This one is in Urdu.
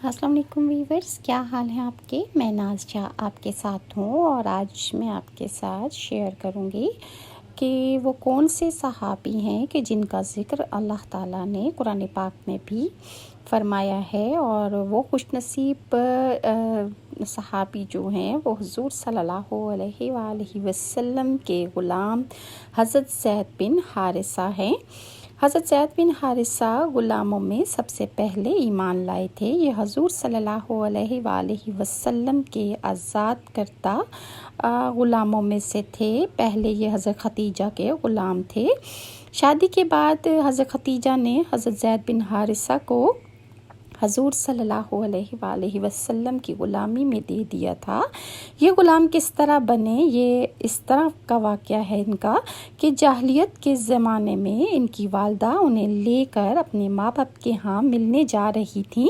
السلام علیکم ویورز، کیا حال ہیں آپ کے؟ میں ناز جہاں آپ کے ساتھ ہوں، اور آج میں آپ کے ساتھ شیئر کروں گی کہ وہ کون سے صحابی ہیں کہ جن کا ذکر اللہ تعالیٰ نے قرآن پاک میں بھی فرمایا ہے، اور وہ خوش نصیب صحابی جو ہیں وہ حضور صلی اللہ علیہ وآلہ وسلم کے غلام حضرت زید بن حارثہ ہیں۔ حضرت زید بن حارثہ غلاموں میں سب سے پہلے ایمان لائے تھے۔ یہ حضور صلی اللہ علیہ وآلہ وسلم کے آزاد کردہ غلاموں میں سے تھے۔ پہلے یہ حضرت ختیجہ کے غلام تھے۔ شادی کے بعد حضرت ختیجہ نے حضرت زید بن حارثہ کو حضور صلی اللہ علیہ وآلہ وسلم کی غلامی میں دے دیا تھا۔ یہ غلام کس طرح بنے؟ یہ اس طرح کا واقعہ ہے ان کا کہ جاہلیت کے زمانے میں ان کی والدہ انہیں لے کر اپنے ماں باپ کے ہاں ملنے جا رہی تھیں۔